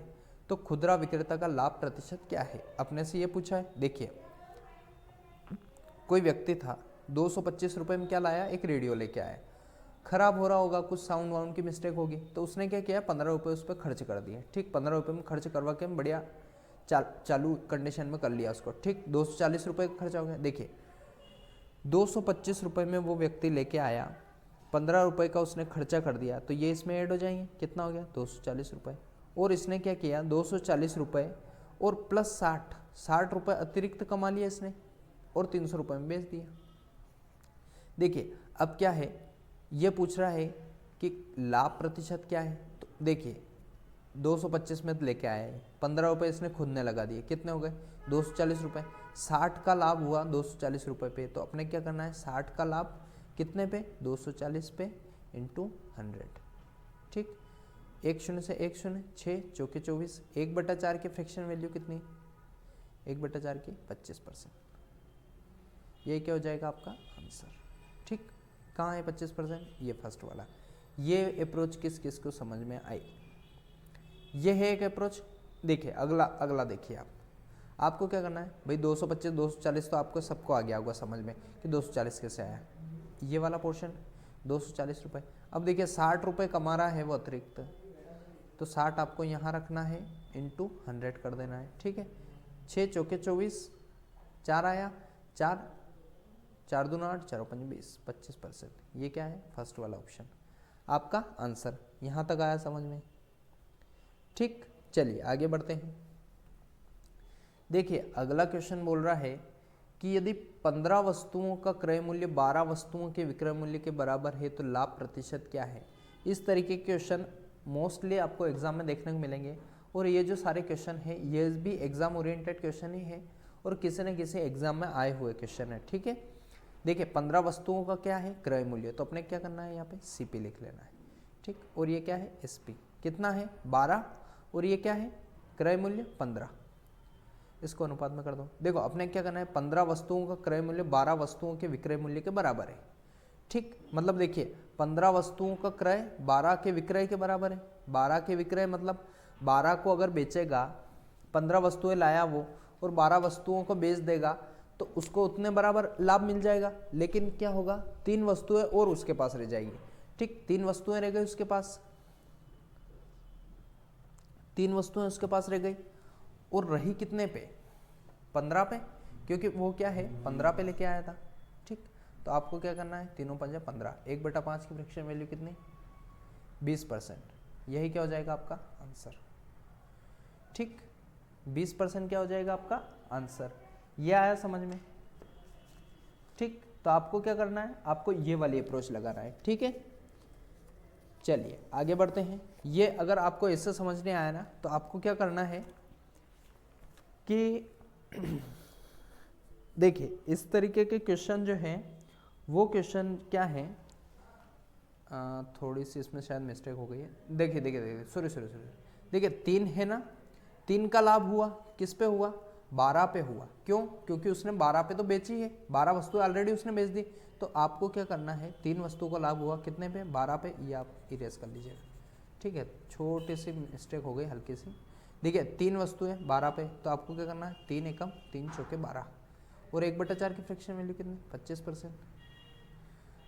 तो खुदरा विक्रेता का लाभ प्रतिशत क्या है, अपने से ये पूछा है। देखिए कोई व्यक्ति था 225 रुपये में क्या लाया, एक रेडियो लेके आया, खराब हो रहा होगा, कुछ साउंड वाउंड की मिस्टेक होगी, तो उसने क्या किया 15 रुपये उस पर खर्च कर दिए। ठीक, 15 रुपये में खर्च करवा के बढ़िया चालू कंडीशन में कर लिया उसको। ठीक, 240 रुपये का खर्चा हो गया। देखिए 225 रुपये में वो व्यक्ति लेके आया, 15 रुपये का उसने खर्चा कर दिया, तो ये इसमें ऐड हो जाएंगे, कितना हो गया 240 रुपये। और इसने क्या किया 240 रुपये और प्लस 60 रुपये अतिरिक्त कमा लिया इसने, और 300 रुपये में बेच दिया। देखिए अब क्या है, ये पूछ रहा है कि लाभ प्रतिशत क्या है, तो देखिए 225 में लेके आए हैं, 15 रुपये इसने खुद ने लगा दिए, कितने हो गए 240 रुपये, 60 का लाभ हुआ 240 रुपये पे, तो अपने क्या करना है 60 का लाभ कितने पे 240 पे इंटू 100। ठीक, एक शून्य से एक शून्य, 6 चौके 24, 1/4 की फ्रैक्शन वैल्यू कितनी, 1/4 की 25%। यही क्या हो जाएगा आपका आंसर। ठीक, कहाँ है 25%, ये फर्स्ट वाला। ये अप्रोच किस किस को समझ में आई, ये है एक अप्रोच। देखिए अगला देखिए आपको क्या करना है भाई, 225 240 तो आपको सबको आ गया होगा समझ में कि 240 कैसे आया। ये वाला पोर्शन 240 रुपये। अब देखिए 60 रुपये कमा रहा है वो अतिरिक्त, तो 60 आपको यहाँ रखना है, इंटू 100 कर देना है। ठीक है, 6 चौके 24, 4 आया, 4 दूना 8, 4 5 20, 25%। ये क्या है फर्स्ट वाला ऑप्शन आपका आंसर। यहाँ तक आया समझ में। ठीक, चलिए आगे बढ़ते हैं। देखिए अगला क्वेश्चन बोल रहा है कि यदि 15 वस्तुओं का क्रय मूल्य 12 वस्तुओं के विक्रय मूल्य के बराबर है तो लाभ प्रतिशत क्या है। इस तरीके के क्वेश्चन मोस्टली आपको एग्जाम में देखने को मिलेंगे और ये जो सारे क्वेश्चन है ये भी एग्जाम ओरिएंटेड क्वेश्चन ही है और किसी न किसी एग्जाम में आए हुए क्वेश्चन है। ठीक है, देखिए 15 वस्तुओं का क्या है क्रय मूल्य, तो अपने क्या करना है यहाँ पे सीपी लिख लेना है। ठीक, और ये क्या है एसपी, कितना है 12 और ये क्या है क्रय मूल्य 15, इसको अनुपात में कर दो। देखो अपने क्या करना है 15 वस्तुओं का क्रय मूल्य 12 वस्तुओं के विक्रय मूल्य के बराबर है। ठीक, मतलब देखिए 15 वस्तुओं का क्रय 12 के विक्रय के बराबर है। 12 के विक्रय मतलब 12 को अगर बेचेगा, 15 वस्तुएं लाया वो और 12 वस्तुओं को बेच देगा तो उसको उतने बराबर लाभ मिल जाएगा। लेकिन क्या होगा 3 वस्तुएं और उसके पास रह जाएगी। ठीक, 3 वस्तुएं रह गई उसके पास, 3 वस्तुएं उसके पास रह गई और रही कितने पे 15 पे, क्योंकि वो क्या है 15 पे लेके आया था। ठीक, तो आपको क्या करना है 3 पंजे 15, 1/5 की फ्रैक्शन वैल्यू कितनी 20%, यही क्या हो जाएगा आपका आंसर। ठीक, 20% क्या हो जाएगा आपका आंसर। ये आया समझ में। ठीक, तो आपको क्या करना है, आपको ये वाली अप्रोच लगाना है। ठीक है, चलिए आगे बढ़ते हैं। ये अगर आपको इससे समझने आया ना तो आपको क्या करना है कि देखिए इस तरीके के क्वेश्चन जो हैं वो क्वेश्चन क्या है, थोड़ी सी इसमें शायद मिस्टेक हो गई है। देखिए देखिए देखिए सॉरी, देखिए 3 है ना, 3 का लाभ हुआ किस पे हुआ 12 पे हुआ। क्यों, क्योंकि उसने 12 पे तो बेची है, 12 वस्तुएं ऑलरेडी उसने बेच दी। तो आपको क्या करना है 3 वस्तुओं का लाभ हुआ कितने पे 12 पे, ये आप इरेज कर लीजिएगा। ठीक है, छोटी सी मिस्टेक हो गई हल्की सी। देखिए 3 वस्तुएं 12 पे, तो आपको क्या करना है 3 एकम 3 चौके 12 और 1/4 की फ्रैक्शन वैल्यू कितनी 25%।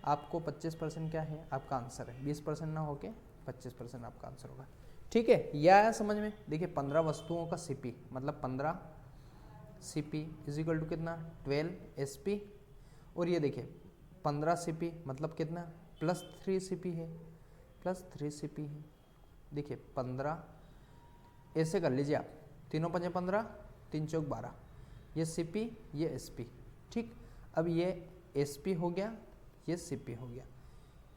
आपको 25% क्या है आपका आंसर है, 20% ना होके 25% आपका आंसर होगा। ठीक है, यह आया समझ में। देखिए 15 वस्तुओं का सीपी मतलब 15 सीपी इज इक्वल टू कितना 12 एसपी, और ये देखिए 15 सीपी मतलब कितना +3 सीपी है, +3 सीपी है। देखिए 15 ऐसे कर लीजिए आप, 3 पंजे 15, 3 चौक 12, ये सीपी ये एसपी। ठीक, अब ये एसपी हो गया ये सीपी हो गया।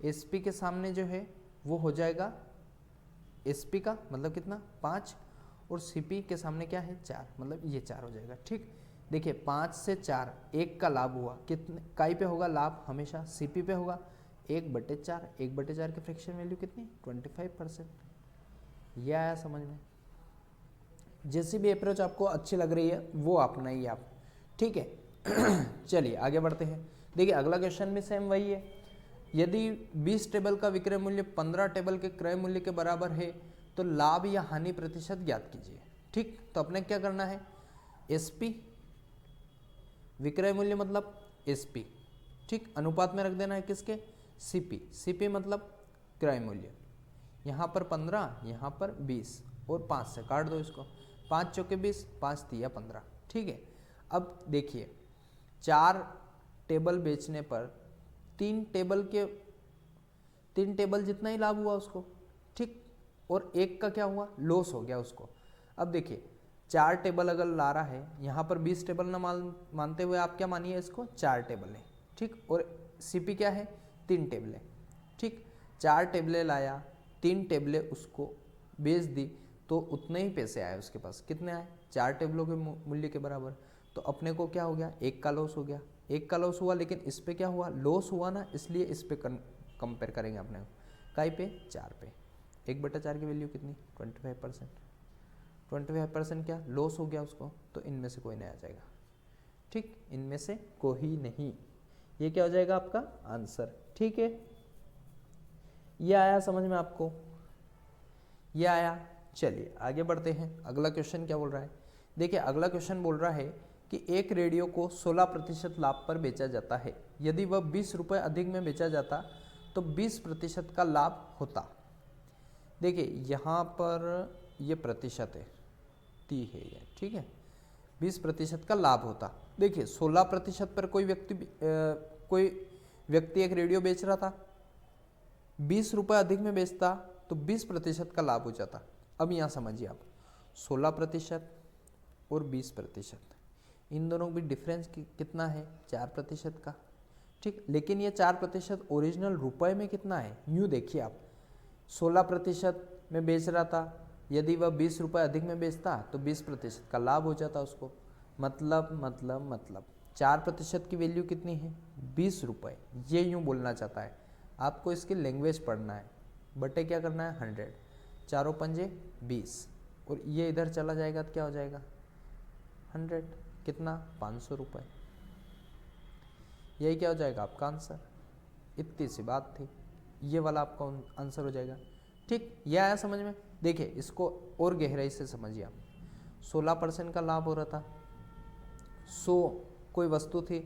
एसपी के सामने जो है वो हो जाएगा एसपी का मतलब कितना 5 और सीपी के सामने क्या है 4 मतलब ये 4 हो जाएगा। ठीक, देखिए 5 से 4 1 का लाभ हुआ, कितने काई पे होगा लाभ हमेशा सीपी पे होगा 1/4, 1/4 की फ्रैक्शन वैल्यू कितनी 25%। यह आया समझ में। जैसी भी अप्रोच आपको अच्छी लग रही है वो अपनाइए आप। ठीक है चलिए आगे बढ़ते हैं। देखिए अगला क्वेश्चन भी सेम वही है, यदि 20 टेबल का विक्रय मूल्य 15 टेबल के क्रय मूल्य के बराबर है तो लाभ या हानि प्रतिशत ज्ञात कीजिए। ठीक, तो अपने क्या करना है एसपी विक्रय मूल्य मतलब एसपी, ठीक अनुपात में रख देना है किसके सीपी, सीपी मतलब क्रय मूल्य, यहाँ पर 15 यहाँ पर 20 और 5 से काट दो इसको, 5 चौके 20 5 तिया 15। ठीक है, अब देखिए 4 टेबल बेचने पर 3 टेबल जितना ही लाभ हुआ उसको। ठीक, और 1 का क्या हुआ लॉस हो गया उसको। अब देखिए 4 टेबल अगर ला रहा है, यहाँ पर 20 टेबल ना मानते हुए आप क्या मानिए इसको 4 टेबल है। ठीक, और सीपी क्या है 3 टेबलें। ठीक, 4 टेबलें लाया 3 टेबलें उसको बेच दी तो उतने ही पैसे आए उसके पास, कितने आए 4 टेबलों के मूल्य के बराबर। तो अपने को क्या हो गया 1 का लॉस हो गया, 1 का लॉस हुआ, लेकिन इस पे क्या हुआ लॉस हुआ ना, इसलिए इस पे कंपेयर करेंगे अपने काई पे 4 पे। 1/4 की वैल्यू कितनी 25%, 25% क्या लॉस हो गया उसको, तो इनमें से कोई नहीं आ जाएगा। ठीक, इनमें से कोई नहीं, ये क्या हो जाएगा आपका आंसर। ठीक है, ये आया समझ में आपको, ये आया। चलिए आगे बढ़ते हैं। अगला क्वेश्चन क्या बोल रहा है, देखिए अगला क्वेश्चन बोल रहा है कि एक रेडियो को 16% लाभ पर बेचा जाता है, यदि वह 20 रुपये अधिक में बेचा जाता तो 20% का लाभ होता। देखिए यहाँ पर ये प्रतिशत है 30 है ये, ठीक है 20% का लाभ होता। देखिए 16% पर कोई व्यक्ति एक रेडियो बेच रहा था, 20 रुपये अधिक में बेचता तो 20% का लाभ हो जाता। अब यहाँ समझिए आप 16% और 20%। इन दोनों भी डिफरेंस कितना है? 4% का। ठीक, लेकिन ये 4% ओरिजिनल रुपए में कितना है? यूँ देखिए आप, 16% में बेच रहा था, यदि वह 20 रुपये अधिक में बेचता तो 20% का लाभ हो जाता उसको। मतलब 4% की वैल्यू कितनी है? 20 रुपये। ये यूँ बोलना चाहता है। आपको इसकी लैंग्वेज पढ़ना है, बटे क्या करना है? 100, चारों पंजे 20, और ये इधर चला जाएगा तो क्या हो जाएगा? 100, कितना? 500 रुपये। यही क्या हो जाएगा आपका आंसर। इतनी सी बात थी, ये वाला आपका आंसर हो जाएगा। ठीक, यह आया समझ में? देखिए इसको और गहराई से समझिए आप। 16% का लाभ हो रहा था, 100 कोई वस्तु थी,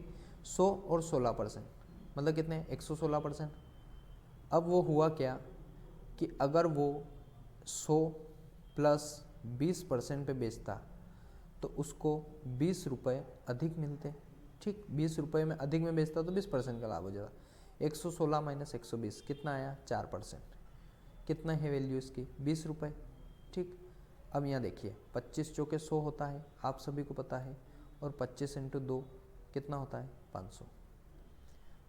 100 और 16% मतलब कितने? 116%। अब वो हुआ क्या कि अगर वो 100 प्लस 20% पे बेचता तो उसको 20 रुपये अधिक मिलते। ठीक, 20 रुपये में अधिक में बेचता तो 20% का लाभ हो जाता। 116 माइनस 120 कितना आया? 4%। कितना है वैल्यू इसकी? 20 रुपये। ठीक, अब यहाँ देखिए 25 चौके 100 होता है, आप सभी को पता है, और 25 इंटू 2 कितना होता है? 500।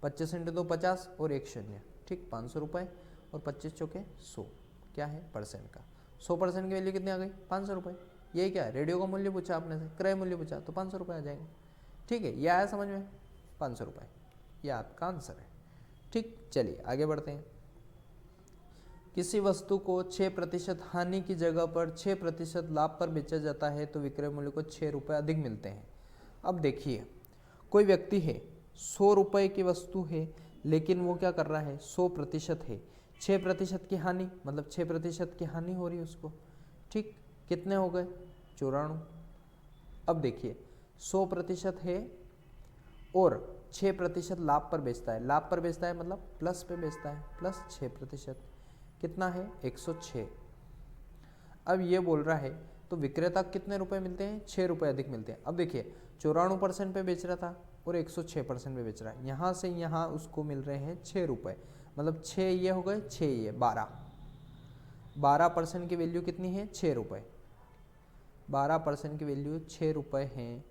25 इंटू 2 50 और 1 शून्य। ठीक, 500 रुपये, और 25 चौके 100 क्या है? परसेंट का। 100% की वैल्यू कितनी आ गई? 500 रुपये। यही क्या है? रेडियो का मूल्य पूछा आपने से, क्रय मूल्य पूछा, तो 500 रुपये आ जाएंगे। ठीक है, यह आया समझ में? 500 रुपये, यह आपका आंसर है। ठीक, चलिए आगे बढ़ते हैं। किसी वस्तु को 6% हानि की जगह पर 6% लाभ पर बेचा जाता है तो विक्रय मूल्य को 6 रुपये अधिक मिलते हैं। अब देखिए, कोई व्यक्ति है, 100 रुपये की वस्तु है, लेकिन वो क्या कर रहा है? 100% है, 6% की हानि, मतलब 6% की हानि हो रही है उसको। ठीक, कितने हो गए? 94। अब देखिए 100% है और 6% लाभ पर बेचता है। लाभ पर बेचता है मतलब प्लस पे बेचता है, प्लस 6%। कितना है? 106। अब ये बोल रहा है तो विक्रेता कितने रुपए मिलते हैं? 6 रुपये अधिक मिलते हैं। अब देखिए 94% पे बेच रहा था और 106% पे बेच रहा है, यहाँ से यहाँ उसको मिल रहे हैं 6 रुपये, मतलब 6 ये हो गए, 6 ये 12% की वैल्यू कितनी है? 6 रुपये। 12% की वैल्यू 6 रुपये है,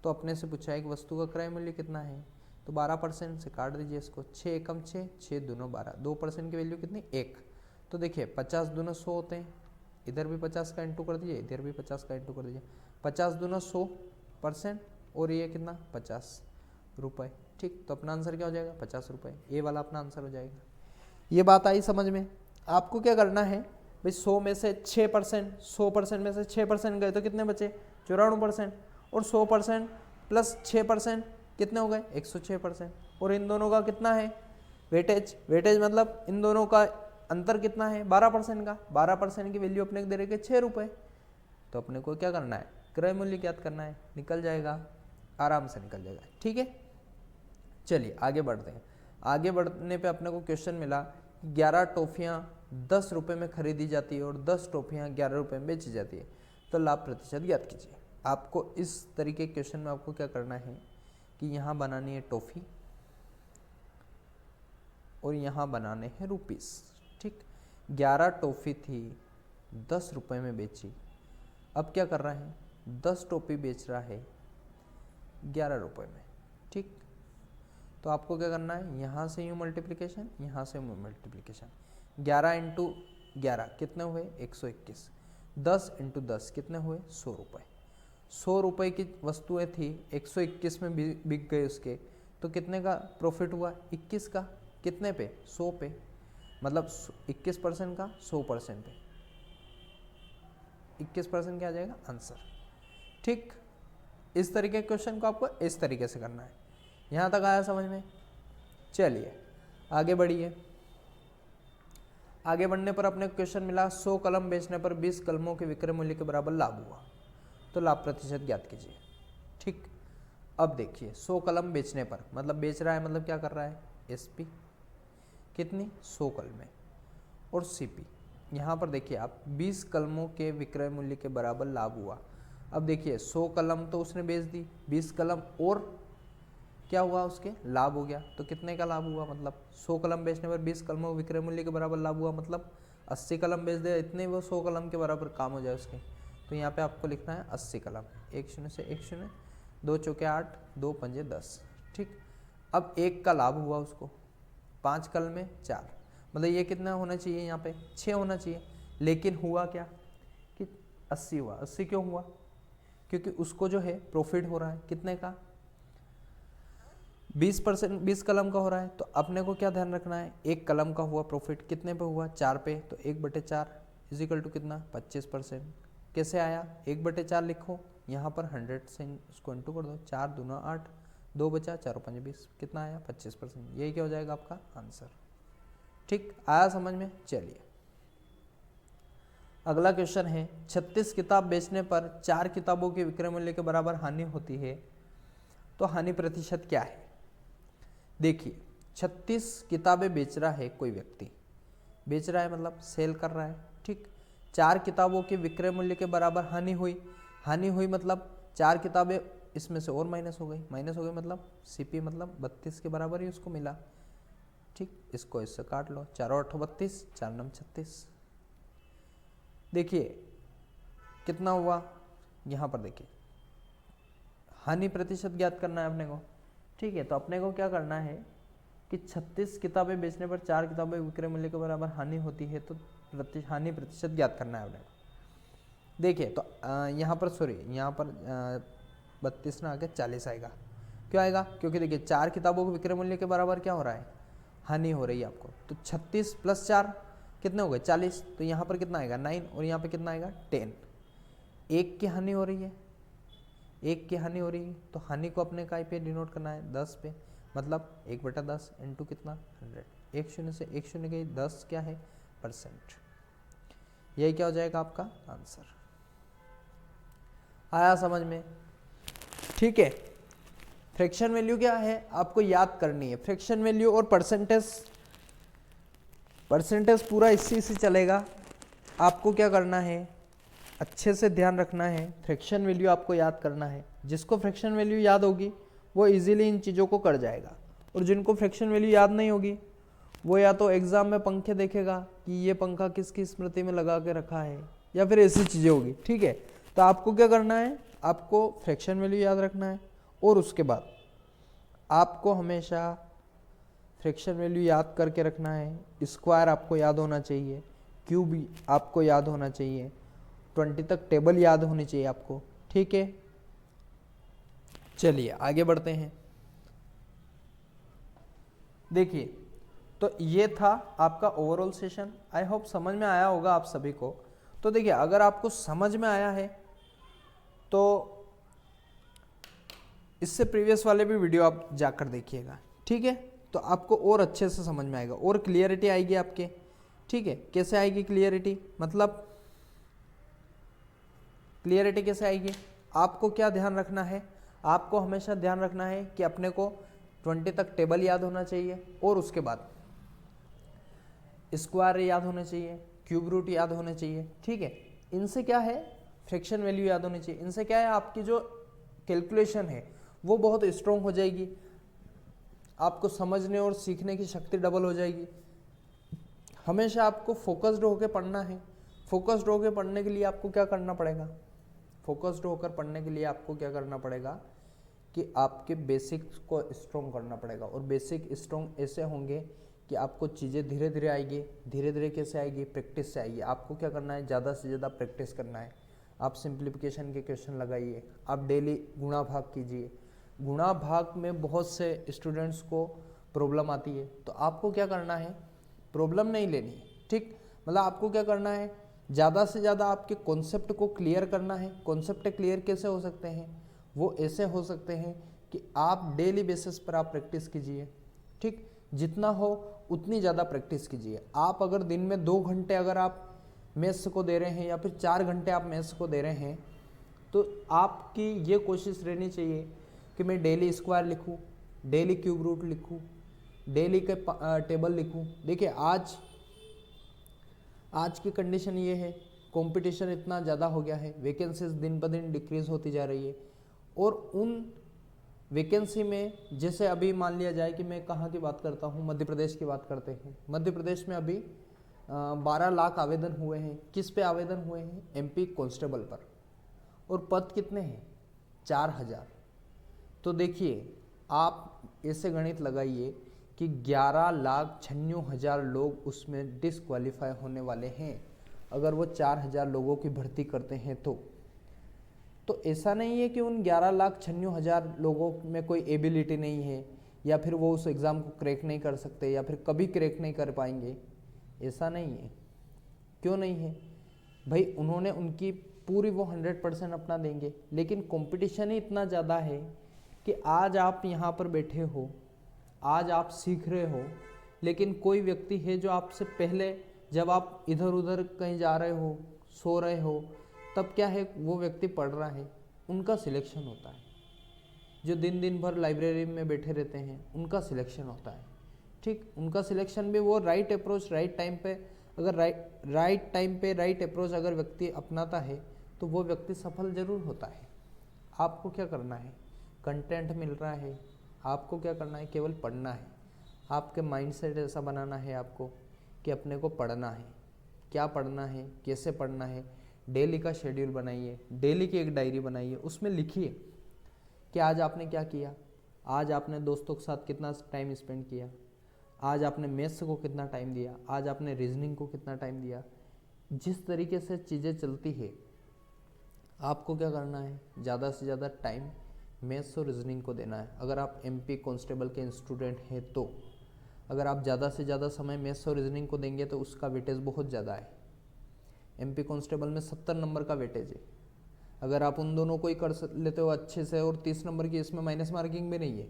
तो अपने से पूछा है कि वस्तु का क्रय मूल्य कितना है, तो 12% से काट दीजिए इसको। 6 एकम 6, 6 दूनो 12, 2% की वैल्यू कितनी? 1। तो देखिए 50 दूनो 100 होते हैं, इधर भी 50 का इंटू कर दीजिए, इधर भी 50 का इंटू कर दीजिए। 50 दूनो 100%, और ये कितना? 50 रुपये। ठीक, तो अपना आंसर क्या हो जाएगा? 50 रुपये। ये वाला अपना आंसर हो जाएगा। ये बात आई समझ में? आपको क्या करना है भाई, 100 में से 6%, 100% में से 6% गए तो कितने बचे? 94%, और 100% प्लस 6% कितने हो गए? 106%। और इन दोनों का कितना है? वेटेज। वेटेज मतलब इन दोनों का अंतर कितना है? 12% का। 12% की वैल्यू अपने को दे रहे 6 रुपये, तो अपने को क्या करना है? क्रय मूल्य ज्ञात करना है। निकल जाएगा, आराम से निकल जाएगा। ठीक है, चलिए आगे बढ़ते हैं। आगे बढ़ने पे अपने को क्वेश्चन मिला, 11 टॉफियाँ 10 रुपये में खरीदी जाती है और 10 टॉफियाँ 11 रुपये में बेची जाती है, तो लाभ प्रतिशत ज्ञात कीजिए। आपको इस तरीके के क्वेश्चन में आपको क्या करना है कि यहाँ बनानी है टॉफ़ी और यहाँ बनाने हैं रुपीस। ठीक, 11 टॉफ़ी थी, 10 रुपये में बेची। अब क्या कर रहा है? 10 टॉफ़ी बेच रहा है 11 रुपये में। ठीक, तो आपको क्या करना है? यहाँ से यूँ मल्टीप्लिकेशन, यहाँ से मल्टीप्लिकेशन। 11 इंटू 11 कितने हुए? 121। 10 इंटू 10 कितने हुए? 100 रुपये। 100 रुपये की वस्तुएं थी, 121 में बिक गए उसके, तो कितने का प्रॉफिट हुआ? 21 का। कितने पे? 100 पे, मतलब 21% का 100% पे 21% क्या आ जाएगा? आंसर। ठीक, इस तरीके के क्वेश्चन को आपको इस तरीके से करना है। यहाँ तक आया समझ में? चलिए आगे बढ़िए। आगे बढ़ने पर अपने क्वेश्चन मिला, 100 कलम बेचने पर 20 कलमों के विक्रय मूल्य के बराबर लाभ हुआ, तो लाभ प्रतिशत ज्ञात कीजिए। ठीक, अब देखिए 100 कलम बेचने पर, मतलब बेच रहा है मतलब क्या कर रहा है? एसपी कितनी? 100 कलमें, और सीपी यहाँ पर देखिए आप 20 कलमों के विक्रय मूल्य के बराबर लाभ हुआ। अब देखिए 100 कलम तो उसने बेच दी, 20 कलम और क्या हुआ? उसके लाभ हो गया। तो कितने का लाभ हुआ? मतलब 100 कलम बेचने पर 20 कलमों विक्रय मूल्य के बराबर लाभ हुआ, मतलब 80 कलम बेच दे, इतने वो 100 कलम के बराबर काम हो जाए उसके, तो यहाँ पे आपको लिखना है 80 कलम, 1 0 से 1 0, 2 चौके 8, 2 पंजे 10, ठीक। अब 1 का लाभ हुआ उसको, 5 कल में 4, मतलब ये कितना होना चाहिए, यहाँ पे 6 होना चाहिए, लेकिन हुआ क्या कि 80 हुआ। 80 क्यों हुआ? क्योंकि उसको जो है प्रॉफिट हो रहा है कितने का, 20%, 20 कलम का हो रहा है। तो अपने को क्या ध्यान रखना है, 1 कलम का हुआ प्रॉफिट कितने पे हुआ, 4 पे, तो 1/4 इजिकल टू कितना, 25%। कैसे आया, 1/4 लिखो, यहाँ पर 100 से इसको इंटू कर दो, 4 दूना 8, 2 बचा, 4 5 20, कितना आया, 25%। यही क्या हो जाएगा आपका आंसर, ठीक। आया समझ में? चलिए अगला क्वेश्चन है, 36 किताब बेचने पर 4 किताबों के विक्रय मूल्य के बराबर हानि होती है, तो हानि प्रतिशत क्या है? देखिए 36 किताबें बेच रहा है कोई व्यक्ति, बेच रहा है मतलब सेल कर रहा है, ठीक। 4 किताबों के विक्रय मूल्य के बराबर हानि हुई, हानि हुई मतलब 4 किताबें इसमें से और माइनस हो गई, माइनस हो गई मतलब सीपी मतलब 32 के बराबर ही उसको मिला, ठीक। इसको इससे काट लो, 4 और 8 32, 4 9 36। देखिए कितना हुआ, यहाँ पर देखिए हानि प्रतिशत ज्ञात करना है अपने को, ठीक है। तो अपने को क्या करना है कि 36 किताबें बेचने पर 4 किताबें विक्रय मूल्य के बराबर हानि होती है, तो हानि प्रतिशत ज्ञात करना है अपने को। देखिए तो यहाँ पर सॉरी, यहाँ पर 32 ना आके 40 आएगा, क्यों आएगा, क्योंकि देखिए 4 किताबों के विक्रय मूल्य के बराबर क्या हो रहा है, हानि हो रही है आपको। तो 36 + 4 कितने हो गए, 40, तो यहाँ पर कितना आएगा 9, और यहाँ पे कितना आएगा 10। 1 की हानि हो रही है, 1 की हानि हो रही है, तो हानि को अपने काय पे डिनोट करना है, 10 पे, मतलब 1/10 इंटू कितना 100, 1 0 से 1 0 के 10 क्या है %। यही क्या हो जाएगा आपका आंसर। आया समझ में? ठीक है। फ्रैक्शन वैल्यू क्या है आपको याद करनी है, फ्रैक्शन वैल्यू और परसेंटेज पूरा इसी से चलेगा। आपको क्या करना है, अच्छे से ध्यान रखना है, फ्रैक्शन वैल्यू आपको याद करना है। जिसको फ्रैक्शन वैल्यू याद होगी वो इजीली इन चीज़ों को कर जाएगा, और जिनको फ्रैक्शन वैल्यू याद नहीं होगी वो या तो एग्जाम में पंखे देखेगा कि ये पंखा किसकी स्मृति में लगा के रखा है, या फिर ऐसी चीज़ें होगी, ठीक है। तो आपको क्या करना है, आपको फ्रैक्शन वैल्यू याद रखना है, और उसके बाद आपको हमेशा फ्रैक्शन वैल्यू याद करके रखना है। स्क्वायर आपको याद होना चाहिए, क्यूब आपको याद होना चाहिए, 20 तक टेबल याद होनी चाहिए आपको, ठीक है। चलिए आगे बढ़ते हैं। देखिए तो ये था आपका ओवरऑल सेशन, आई होप समझ में आया होगा आप सभी को। तो देखिए अगर आपको समझ में आया है तो इससे प्रीवियस वाले भी वीडियो आप जाकर देखिएगा, ठीक है। तो आपको और अच्छे से समझ में आएगा और क्लियरिटी आएगी आपके, ठीक है। कैसे आएगी क्लियरिटी, मतलब क्लियरिटी कैसे आएगी, आपको क्या ध्यान रखना है, आपको हमेशा ध्यान रखना है कि अपने को 20 तक टेबल याद होना चाहिए, और उसके बाद स्क्वायर याद होना चाहिए, क्यूब रूट याद होने चाहिए, ठीक है। इनसे क्या है, फ्रैक्शन वैल्यू याद होनी चाहिए। इनसे क्या है, आपकी जो कैलकुलेशन है वो बहुत स्ट्रॉन्ग हो जाएगी, आपको समझने और सीखने की शक्ति डबल हो जाएगी। हमेशा आपको फोकस्ड होकर पढ़ना है। फोकस्ड होकर पढ़ने के लिए आपको क्या करना पड़ेगा, फोकस्ड होकर पढ़ने के लिए आपको क्या करना पड़ेगा कि आपके बेसिक्स को स्ट्रॉन्ग करना पड़ेगा, और बेसिक स्ट्रॉन्ग ऐसे होंगे कि आपको चीज़ें धीरे धीरे आएगी। धीरे धीरे कैसे आएगी, प्रैक्टिस से आएगी। आपको क्या करना है, ज़्यादा से ज़्यादा प्रैक्टिस करना है। आप सिंप्लीफिकेशन के क्वेश्चन लगाइए, आप डेली गुणा भाग कीजिए। गुणा भाग में बहुत से स्टूडेंट्स को प्रॉब्लम आती है, तो आपको क्या करना है, प्रॉब्लम नहीं लेनी है, ठीक। मतलब आपको क्या करना है, ज़्यादा से ज़्यादा आपके कॉन्सेप्ट को क्लियर करना है। कॉन्सेप्ट क्लियर कैसे हो सकते हैं, वो ऐसे हो सकते हैं कि आप डेली बेसिस पर आप प्रैक्टिस कीजिए, ठीक। जितना हो उतनी ज़्यादा प्रैक्टिस कीजिए। आप अगर दिन में 2 घंटे अगर आप मैथ्स को दे रहे हैं, या फिर 4 घंटे आप मैथ्स को दे रहे हैं, तो आपकी ये कोशिश रहनी चाहिए कि मैं डेली स्क्वायर लिखूँ, डेली क्यूब रूट लिखूँ, डेली के टेबल लिखूँ। देखिए आज की कंडीशन ये है, कंपटीशन इतना ज़्यादा हो गया है, वैकेंसीज दिन ब दिन डिक्रीज़ होती जा रही है, और उन वैकेंसी में जैसे अभी मान लिया जाए कि मैं कहाँ की बात करता हूँ, मध्य प्रदेश की बात करते हैं। मध्य प्रदेश में अभी 12 लाख आवेदन हुए हैं। किस पे आवेदन हुए हैं, एमपी कांस्टेबल पर, और पद कितने हैं? 4000। तो देखिए आप ऐसे गणित लगाइए कि 11,96,000 लोग उसमें डिसक्वालीफाई होने वाले हैं अगर वो 4000 लोगों की भर्ती करते हैं तो ऐसा नहीं है कि उन 11,96,000 लोगों में कोई एबिलिटी नहीं है या फिर वो उस एग्ज़ाम को क्रैक नहीं कर सकते या फिर कभी क्रैक नहीं कर पाएंगे, ऐसा नहीं है। क्यों नहीं है भाई? उन्होंने उनकी पूरी वो 100% अपना देंगे, लेकिन कंपटीशन ही इतना ज़्यादा है कि आज आप यहाँ पर बैठे हो, आज आप सीख रहे हो, लेकिन कोई व्यक्ति है जो आपसे पहले, जब आप इधर उधर कहीं जा रहे हो, सो रहे हो, तब क्या है, वो व्यक्ति पढ़ रहा है, उनका सिलेक्शन होता है। जो दिन दिन भर लाइब्रेरी में बैठे रहते हैं उनका सिलेक्शन होता है। ठीक, उनका सिलेक्शन भी वो राइट अप्रोच राइट टाइम पे, अगर राइट टाइम पे राइट अप्रोच अगर व्यक्ति अपनाता है तो वो व्यक्ति सफल जरूर होता है। आपको क्या करना है? कंटेंट मिल रहा है, आपको क्या करना है? केवल पढ़ना है। आपके माइंडसेट ऐसा बनाना है आपको कि अपने को पढ़ना है। क्या पढ़ना है, कैसे पढ़ना है, डेली का शेड्यूल बनाइए, डेली की एक डायरी बनाइए, उसमें लिखिए कि आज आपने क्या किया, आज आपने दोस्तों के साथ कितना टाइम स्पेंड किया, आज आपने मैथ्स को कितना टाइम दिया, आज आपने रीजनिंग को कितना टाइम दिया। जिस तरीके से चीज़ें चलती है आपको क्या करना है? ज़्यादा से ज़्यादा टाइम मैथ्स और रीजनिंग को देना है। अगर आप एमपी कांस्टेबल के स्टूडेंट हैं तो अगर आप ज़्यादा से ज़्यादा समय मैथ्स और रीजनिंग को देंगे तो उसका वेटेज बहुत ज़्यादा है। एमपी कांस्टेबल में 70 नंबर का वेटेज है। अगर आप उन दोनों को ही कर लेते हो अच्छे से और 30 नंबर की इसमें माइनस मार्किंग भी नहीं है,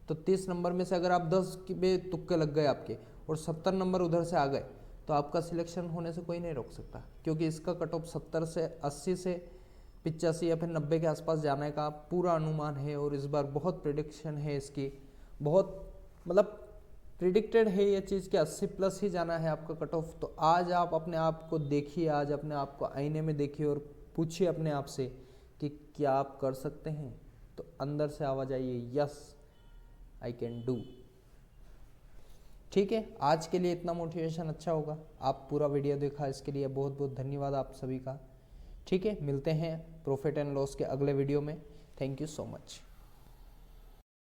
तो 30 नंबर में से अगर आप 10 के तुक्के लग गए आपके और 70 नंबर उधर से आ गए तो आपका सिलेक्शन होने से कोई नहीं रोक सकता, क्योंकि इसका कट ऑफ 70 से 80 से 85 या फिर 90 के आसपास जाने का पूरा अनुमान है। और इस बार बहुत प्रिडिक्शन है इसकी, बहुत मतलब प्रिडिक्टेड है ये चीज़ कि 80 प्लस ही जाना है आपका कट ऑफ। तो आज आप अपने आप को देखिए, आज अपने आप को आईने में देखिए और पूछिए अपने आप से कि क्या आप कर सकते हैं। तो अंदर से आवाज़ आइए, यस आई कैन डू। ठीक है, आज के लिए इतना मोटिवेशन अच्छा होगा। आप पूरा वीडियो देखा, इसके लिए बहुत बहुत धन्यवाद आप सभी का। ठीक है, मिलते हैं प्रॉफिट एंड लॉस के अगले वीडियो में। Thank you so much.